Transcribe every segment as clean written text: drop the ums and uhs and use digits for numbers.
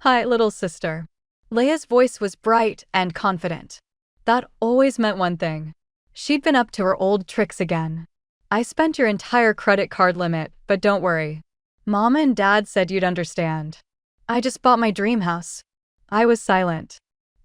Hi, little sister. Leia's voice was bright and confident. That always meant one thing. She'd been up to her old tricks again. I spent your entire credit card limit, but don't worry. Mom and Dad said you'd understand. I just bought my dream house. I was silent.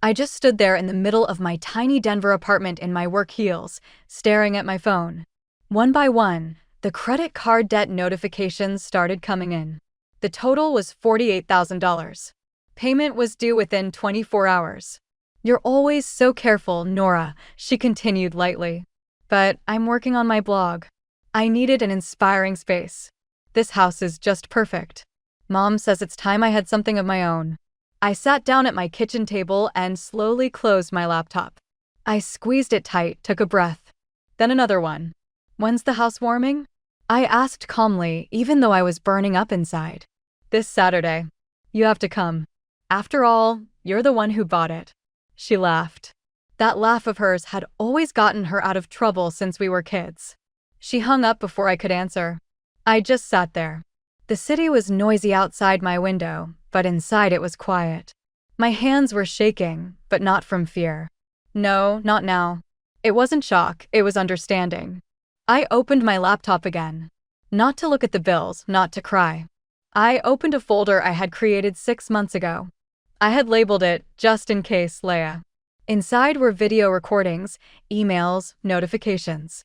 I just stood there in the middle of my tiny Denver apartment in my work heels, staring at my phone. One by one, the credit card debt notifications started coming in. The total was $48,000. Payment was due within 24 hours. You're always so careful, Nora, she continued lightly. But I'm working on my blog. I needed an inspiring space. This house is just perfect. Mom says it's time I had something of my own. I sat down at my kitchen table and slowly closed my laptop. I squeezed it tight, took a breath. Then another one. When's the house warming? I asked calmly, even though I was burning up inside. This Saturday. You have to come. After all, you're the one who bought it. She laughed. That laugh of hers had always gotten her out of trouble since we were kids. She hung up before I could answer. I just sat there. The city was noisy outside my window, but inside it was quiet. My hands were shaking, but not from fear. No, not now. It wasn't shock, it was understanding. I opened my laptop again. Not to look at the bills, not to cry. I opened a folder I had created 6 months ago. I had labeled it, just in case, Leia. Inside were video recordings, emails, notifications.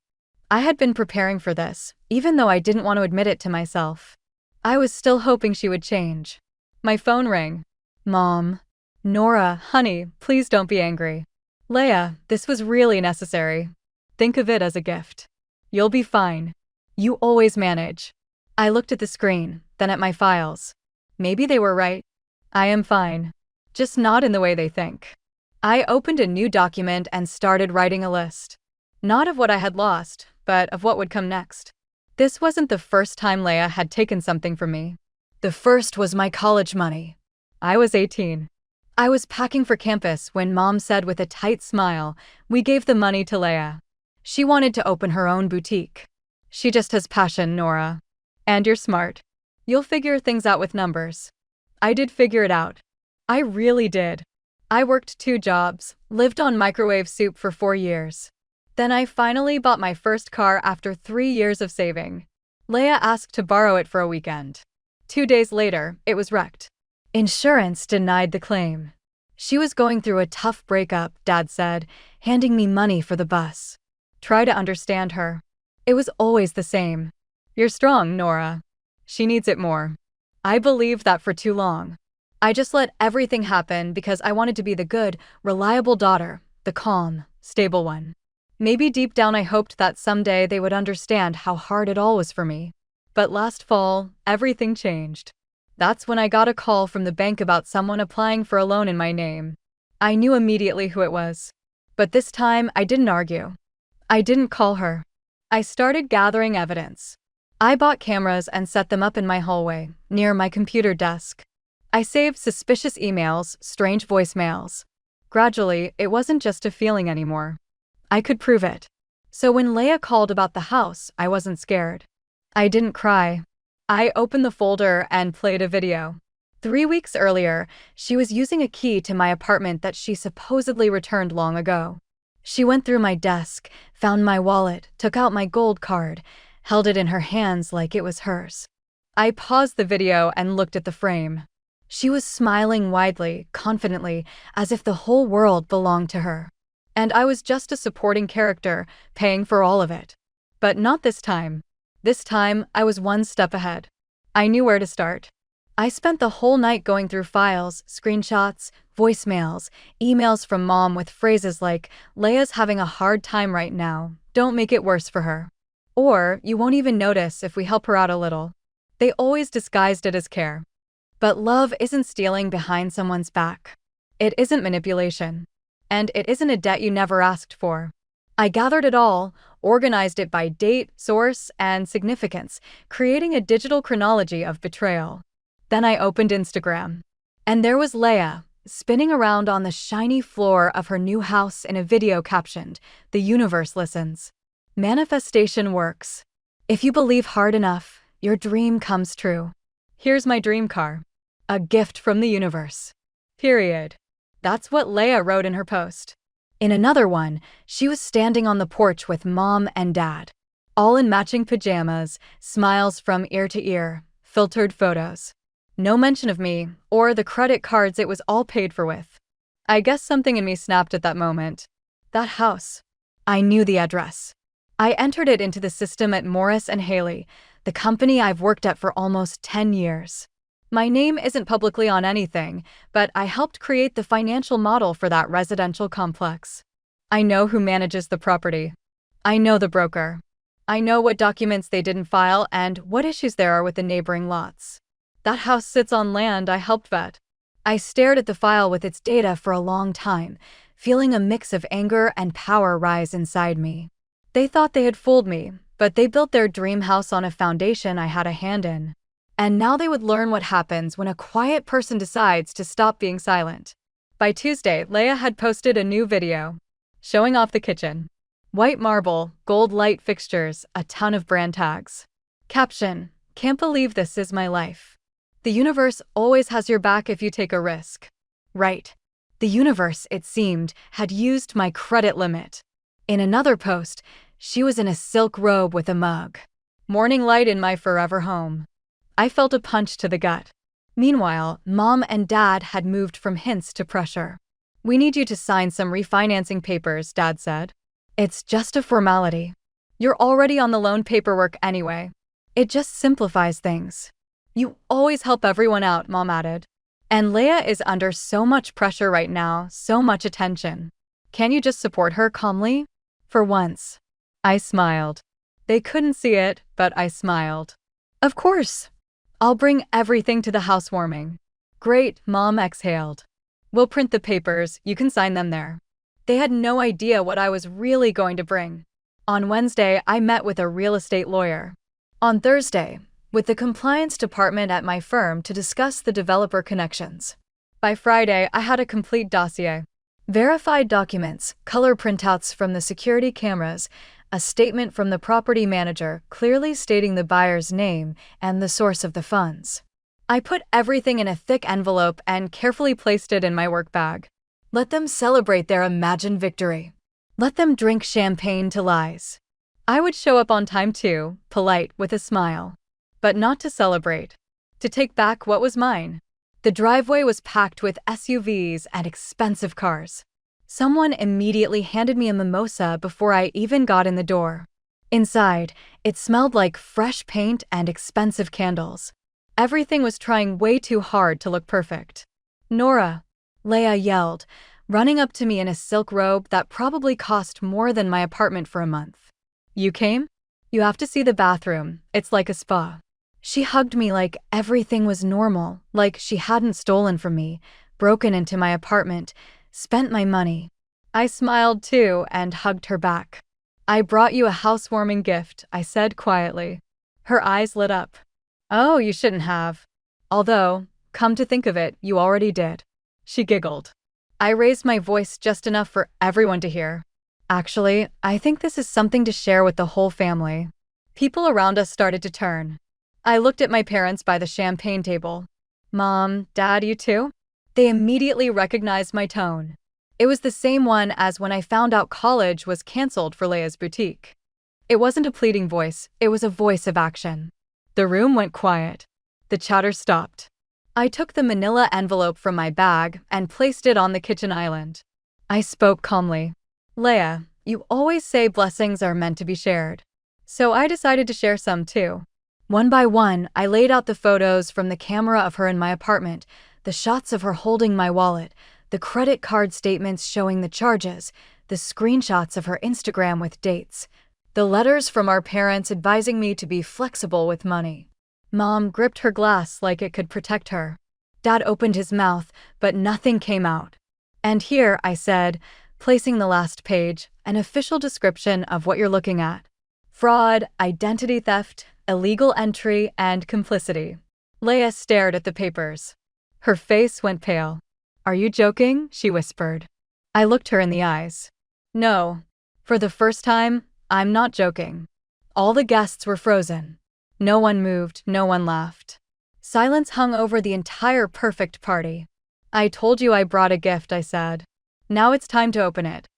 I had been preparing for this, even though I didn't want to admit it to myself. I was still hoping she would change. My phone rang. Mom. Nora, honey, please don't be angry. Leia, this was really necessary. Think of it as a gift. You'll be fine. You always manage. I looked at the screen, then at my files. Maybe they were right. I am fine. Just not in the way they think. I opened a new document and started writing a list. Not of what I had lost, but of what would come next. This wasn't the first time Leia had taken something from me. The first was my college money. I was 18. I was packing for campus when Mom said with a tight smile, "We gave the money to Leia. She wanted to open her own boutique. She just has passion, Nora. And you're smart. You'll figure things out with numbers." I did figure it out. I really did. I worked 2 jobs, lived on microwave soup for 4 years. Then I finally bought my first car after 3 years of saving. Leia asked to borrow it for a weekend. 2 days later, it was wrecked. Insurance denied the claim. She was going through a tough breakup, Dad said, handing me money for the bus. Try to understand her. It was always the same. You're strong, Nora. She needs it more. I believed that for too long. I just let everything happen because I wanted to be the good, reliable daughter, the calm, stable one. Maybe deep down I hoped that someday they would understand how hard it all was for me. But last fall, everything changed. That's when I got a call from the bank about someone applying for a loan in my name. I knew immediately who it was. But this time, I didn't argue. I didn't call her. I started gathering evidence. I bought cameras and set them up in my hallway, near my computer desk. I saved suspicious emails, strange voicemails. Gradually, it wasn't just a feeling anymore. I could prove it. So when Leia called about the house, I wasn't scared. I didn't cry. I opened the folder and played a video. 3 weeks earlier, she was using a key to my apartment that she supposedly returned long ago. She went through my desk, found my wallet, took out my gold card, held it in her hands like it was hers. I paused the video and looked at the frame. She was smiling widely, confidently, as if the whole world belonged to her. And I was just a supporting character, paying for all of it. But not this time. This time, I was one step ahead. I knew where to start. I spent the whole night going through files, screenshots, voicemails, emails from Mom with phrases like, "Leia's having a hard time right now. Don't make it worse for her." Or, "You won't even notice if we help her out a little." They always disguised it as care. But love isn't stealing behind someone's back. It isn't manipulation. And it isn't a debt you never asked for. I gathered it all, organized it by date, source, and significance, creating a digital chronology of betrayal. Then I opened Instagram. And there was Leia, spinning around on the shiny floor of her new house in a video captioned, "The universe listens." Manifestation works. If you believe hard enough, your dream comes true. Here's my dream car. A gift from the universe. Period. That's what Leia wrote in her post. In another one, she was standing on the porch with Mom and Dad, all in matching pajamas, smiles from ear to ear, filtered photos. No mention of me, or the credit cards it was all paid for with. I guess something in me snapped at that moment. That house. I knew the address. I entered it into the system at Morris and Haley, the company I've worked at for almost 10 years. My name isn't publicly on anything, but I helped create the financial model for that residential complex. I know who manages the property. I know the broker. I know what documents they didn't file and what issues there are with the neighboring lots. That house sits on land I helped vet. I stared at the file with its data for a long time, feeling a mix of anger and power rise inside me. They thought they had fooled me, but they built their dream house on a foundation I had a hand in. And now they would learn what happens when a quiet person decides to stop being silent. By Tuesday, Leia had posted a new video, showing off the kitchen. White marble, gold light fixtures, a ton of brand tags. Caption: "Can't believe this is my life. The universe always has your back if you take a risk." Right. The universe, it seemed, had used my credit limit. In another post, she was in a silk robe with a mug. "Morning light in my forever home." I felt a punch to the gut. Meanwhile, Mom and Dad had moved from hints to pressure. "We need you to sign some refinancing papers," Dad said. "It's just a formality. You're already on the loan paperwork anyway. It just simplifies things." "You always help everyone out," Mom added. "And Leia is under so much pressure right now, so much attention. Can you just support her calmly?" For once. I smiled. They couldn't see it, but I smiled. "Of course. I'll bring everything to the housewarming." "Great," Mom exhaled. "We'll print the papers, you can sign them there." They had no idea what I was really going to bring. On Wednesday, I met with a real estate lawyer. On Thursday, with the compliance department at my firm to discuss the developer connections. By Friday, I had a complete dossier. Verified documents, color printouts from the security cameras, a statement from the property manager clearly stating the buyer's name and the source of the funds. I put everything in a thick envelope and carefully placed it in my work bag. Let them celebrate their imagined victory. Let them drink champagne to lies. I would show up on time too, polite, with a smile. But not to celebrate. To take back what was mine. The driveway was packed with SUVs and expensive cars. Someone immediately handed me a mimosa before I even got in the door. Inside, it smelled like fresh paint and expensive candles. Everything was trying way too hard to look perfect. "Nora," Leia yelled, running up to me in a silk robe that probably cost more than my apartment for a month. "You came? You have to see the bathroom, it's like a spa." She hugged me like everything was normal, like she hadn't stolen from me, broken into my apartment, spent my money. I smiled too and hugged her back. "I brought you a housewarming gift," I said quietly. Her eyes lit up. "Oh, you shouldn't have. Although, come to think of it, you already did." She giggled. I raised my voice just enough for everyone to hear. "Actually, I think this is something to share with the whole family." People around us started to turn. I looked at my parents by the champagne table. "Mom, Dad, you too?" They immediately recognized my tone. It was the same one as when I found out college was canceled for Leia's boutique. It wasn't a pleading voice, it was a voice of action. The room went quiet. The chatter stopped. I took the manila envelope from my bag and placed it on the kitchen island. I spoke calmly. "Leia, you always say blessings are meant to be shared. So I decided to share some too." One by one, I laid out the photos from the camera of her in my apartment, the shots of her holding my wallet, the credit card statements showing the charges, the screenshots of her Instagram with dates, the letters from our parents advising me to be flexible with money. Mom gripped her glass like it could protect her. Dad opened his mouth, but nothing came out. "And here," I said, placing the last page, an official description of what you're looking at. Fraud, identity theft, illegal entry, and complicity. Leia stared at the papers. Her face went pale. "Are you joking?" she whispered. I looked her in the eyes. "No. For the first time, I'm not joking." All the guests were frozen. No one moved, no one laughed. Silence hung over the entire perfect party. I told you I brought a gift, I said. Now it's time to open it.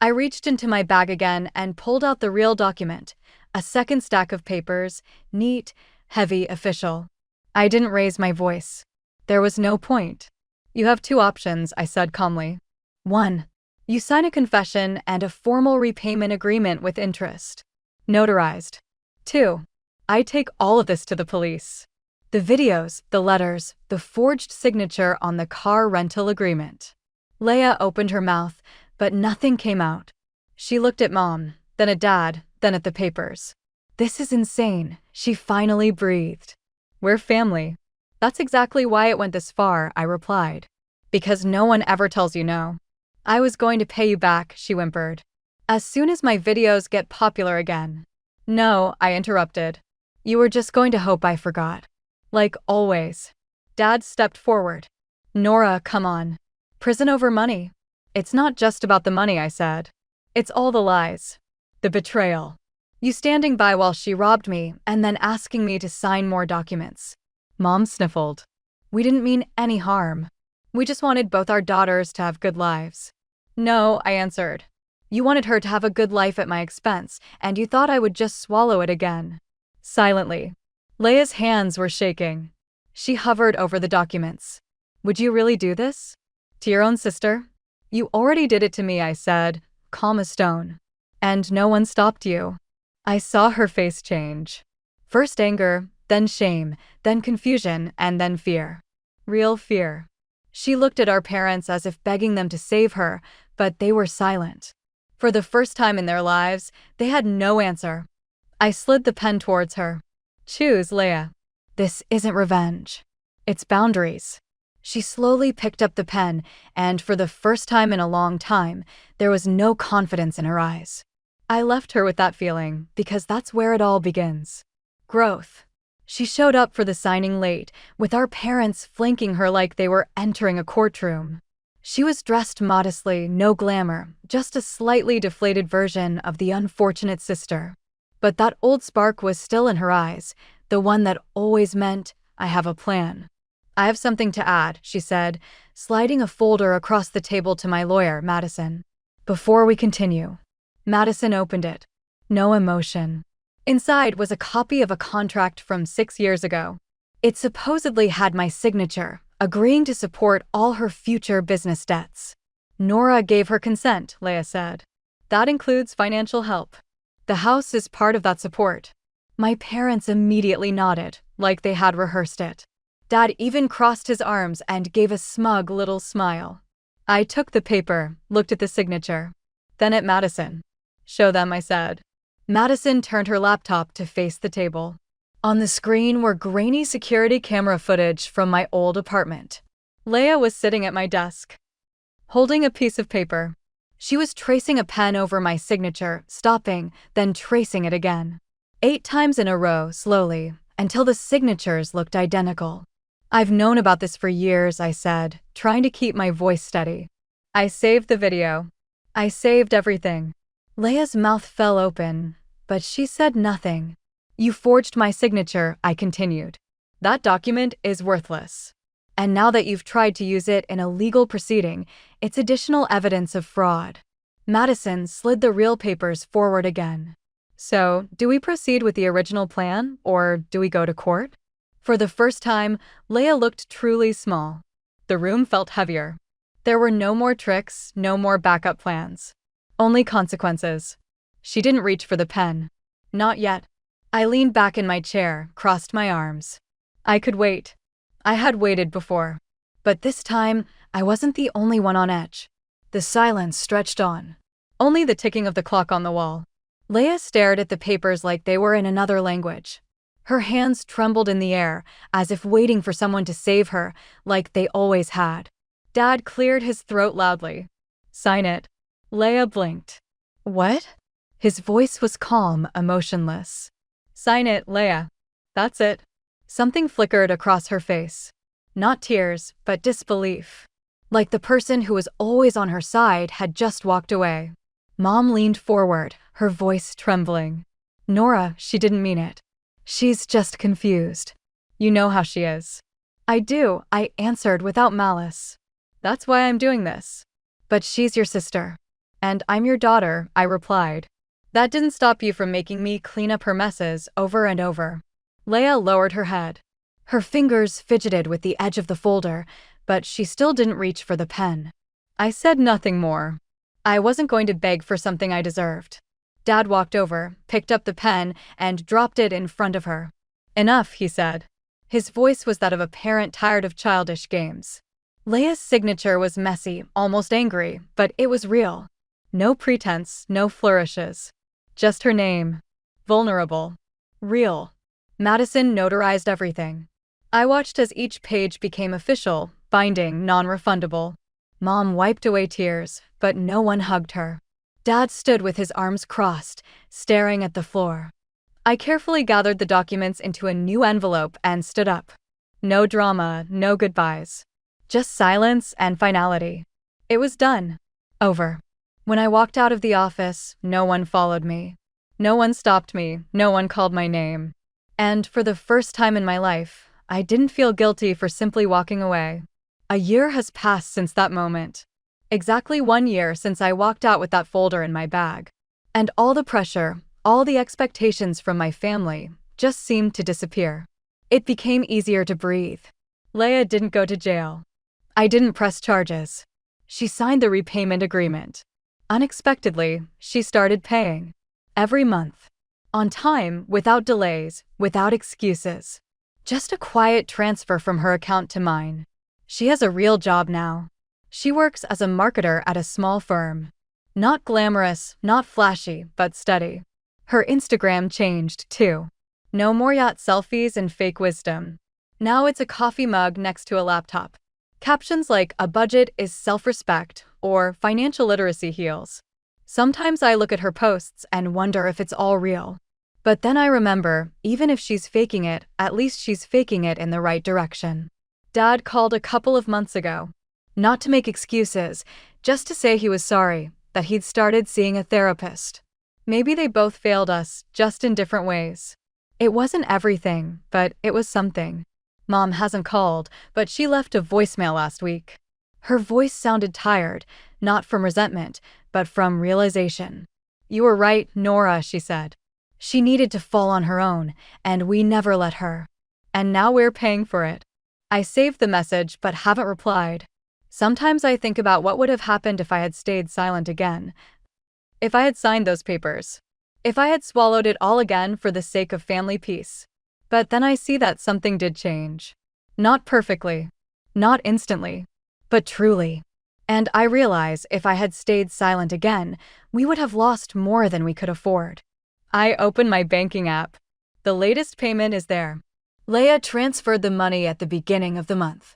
I reached into my bag again and pulled out the real document, a second stack of papers, neat, heavy, official. I didn't raise my voice. There was no point. You have two options, I said calmly. 1. You sign a confession and a formal repayment agreement with interest. Notarized. 2. I take all of this to the police. The videos, the letters, the forged signature on the car rental agreement. Leia opened her mouth, but nothing came out. She looked at Mom, then at Dad, then at the papers. This is insane, she finally breathed. We're family. That's exactly why it went this far, I replied. Because no one ever tells you no. I was going to pay you back, she whimpered. As soon as my videos get popular again. No, I interrupted. You were just going to hope I forgot. Like always. Dad stepped forward. Nora, come on. Prison over money. It's not just about the money, I said. It's all the lies. The betrayal. You standing by while she robbed me and then asking me to sign more documents. Mom sniffled. We didn't mean any harm. We just wanted both our daughters to have good lives. No, I answered. You wanted her to have a good life at my expense, and you thought I would just swallow it again. Silently. Leia's hands were shaking. She hovered over the documents. Would you really do this? To your own sister? You already did it to me, I said, calm as stone. And no one stopped you. I saw her face change. First anger, then shame, then confusion, and then fear. Real fear. She looked at our parents as if begging them to save her, but they were silent. For the first time in their lives, they had no answer. I slid the pen towards her. Choose, Leia. This isn't revenge. It's boundaries. She slowly picked up the pen, and for the first time in a long time, there was no confidence in her eyes. I left her with that feeling, because that's where it all begins. Growth. She showed up for the signing late, with our parents flanking her like they were entering a courtroom. She was dressed modestly, no glamour, just a slightly deflated version of the unfortunate sister. But that old spark was still in her eyes, the one that always meant, I have a plan. I have something to add, she said, sliding a folder across the table to my lawyer, Madison. Before we continue. Madison opened it. No emotion. Inside was a copy of a contract from 6 years ago. It supposedly had my signature, agreeing to support all her future business debts. Nora gave her consent, Leia said. That includes financial help. The house is part of that support. My parents immediately nodded, like they had rehearsed it. Dad even crossed his arms and gave a smug little smile. I took the paper, looked at the signature. Then at Madison. Show them, I said. Madison turned her laptop to face the table. On the screen were grainy security camera footage from my old apartment. Leia was sitting at my desk, holding a piece of paper. She was tracing a pen over my signature, stopping, then tracing it again. 8 times in a row, slowly, until the signatures looked identical. I've known about this for years, I said, trying to keep my voice steady. I saved the video. I saved everything. Leia's mouth fell open, but she said nothing. You forged my signature, I continued. That document is worthless. And now that you've tried to use it in a legal proceeding, it's additional evidence of fraud. Madison slid the real papers forward again. So, do we proceed with the original plan, or do we go to court? For the first time, Leia looked truly small. The room felt heavier. There were no more tricks, no more backup plans. Only consequences. She didn't reach for the pen. Not yet. I leaned back in my chair, crossed my arms. I could wait. I had waited before. But this time, I wasn't the only one on edge. The silence stretched on. Only the ticking of the clock on the wall. Leia stared at the papers like they were in another language. Her hands trembled in the air, as if waiting for someone to save her, like they always had. Dad cleared his throat loudly. Sign it. Leia blinked. What? His voice was calm, emotionless. Sign it, Leia. That's it. Something flickered across her face. Not tears, but disbelief. Like the person who was always on her side had just walked away. Mom leaned forward, her voice trembling. Nora, she didn't mean it. She's just confused. You know how she is. I do, I answered without malice. That's why I'm doing this. But she's your sister. And I'm your daughter, I replied. That didn't stop you from making me clean up her messes over and over. Leah lowered her head. Her fingers fidgeted with the edge of the folder, but she still didn't reach for the pen. I said nothing more. I wasn't going to beg for something I deserved. Dad walked over, picked up the pen, and dropped it in front of her. Enough, he said. His voice was that of a parent tired of childish games. Leah's signature was messy, almost angry, but it was real. No pretense, no flourishes. Just her name. Vulnerable. Real. Madison notarized everything. I watched as each page became official, binding, non-refundable. Mom wiped away tears, but no one hugged her. Dad stood with his arms crossed, staring at the floor. I carefully gathered the documents into a new envelope and stood up. No drama, no goodbyes. Just silence and finality. It was done. Over. When I walked out of the office, no one followed me. No one stopped me, no one called my name. And for the first time in my life, I didn't feel guilty for simply walking away. A year has passed since that moment. Exactly 1 year since I walked out with that folder in my bag. And all the pressure, all the expectations from my family, just seemed to disappear. It became easier to breathe. Leah didn't go to jail. I didn't press charges. She signed the repayment agreement. Unexpectedly, she started paying. Every month. On time, without delays, without excuses. Just a quiet transfer from her account to mine. She has a real job now. She works as a marketer at a small firm. Not glamorous, not flashy, but steady. Her Instagram changed, too. No more yacht selfies and fake wisdom. Now it's a coffee mug next to a laptop. Captions like "a budget is self-respect" or "financial literacy heals." Sometimes I look at her posts and wonder if it's all real. But then I remember, even if she's faking it, at least she's faking it in the right direction. Dad called a couple of months ago. Not to make excuses, just to say he was sorry, that he'd started seeing a therapist. Maybe they both failed us, just in different ways. It wasn't everything, but it was something. Mom hasn't called, but she left a voicemail last week. Her voice sounded tired, not from resentment, but from realization. You were right, Nora, she said. She needed to fall on her own, and we never let her. And now we're paying for it. I saved the message but haven't replied. Sometimes I think about what would have happened if I had stayed silent again. If I had signed those papers. If I had swallowed it all again for the sake of family peace. But then I see that something did change. Not perfectly. Not instantly. But truly. And I realize if I had stayed silent again, we would have lost more than we could afford. I open my banking app. The latest payment is there. Leah transferred the money at the beginning of the month.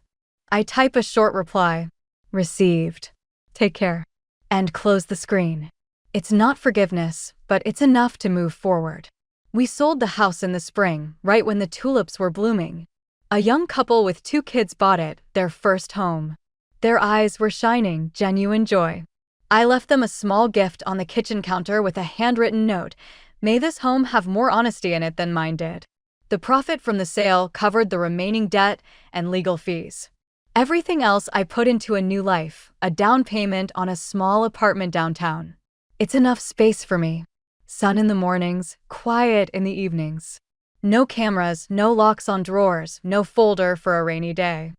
I type a short reply. Received. Take care. And close the screen. It's not forgiveness, but it's enough to move forward. We sold the house in the spring, right when the tulips were blooming. A young couple with 2 kids bought it, their first home. Their eyes were shining, genuine joy. I left them a small gift on the kitchen counter with a handwritten note. May this home have more honesty in it than mine did. The profit from the sale covered the remaining debt and legal fees. Everything else I put into a new life, a down payment on a small apartment downtown. It's enough space for me. Sun in the mornings, quiet in the evenings. No cameras, no locks on drawers, no folder for a rainy day.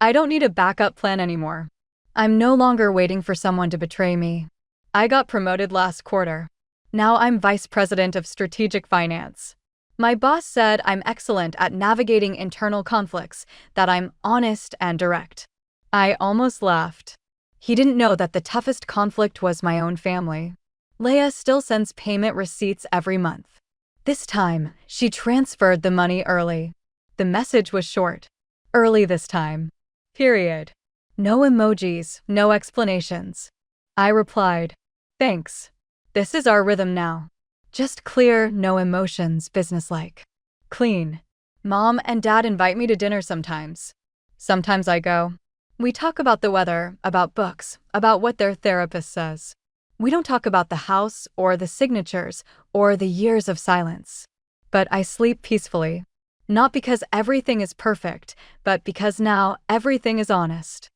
I don't need a backup plan anymore. I'm no longer waiting for someone to betray me. I got promoted last quarter. Now I'm vice president of strategic finance. My boss said I'm excellent at navigating internal conflicts, that I'm honest and direct. I almost laughed. He didn't know that the toughest conflict was my own family. Leah still sends payment receipts every month. This time, she transferred the money early. The message was short. Early this time. Period. No emojis, no explanations. I replied, thanks. This is our rhythm now. Just clear, no emotions, businesslike. Clean. Mom and Dad invite me to dinner sometimes. Sometimes I go. We talk about the weather, about books, about what their therapist says. We don't talk about the house or the signatures or the years of silence. But I sleep peacefully. Not because everything is perfect, but because now everything is honest.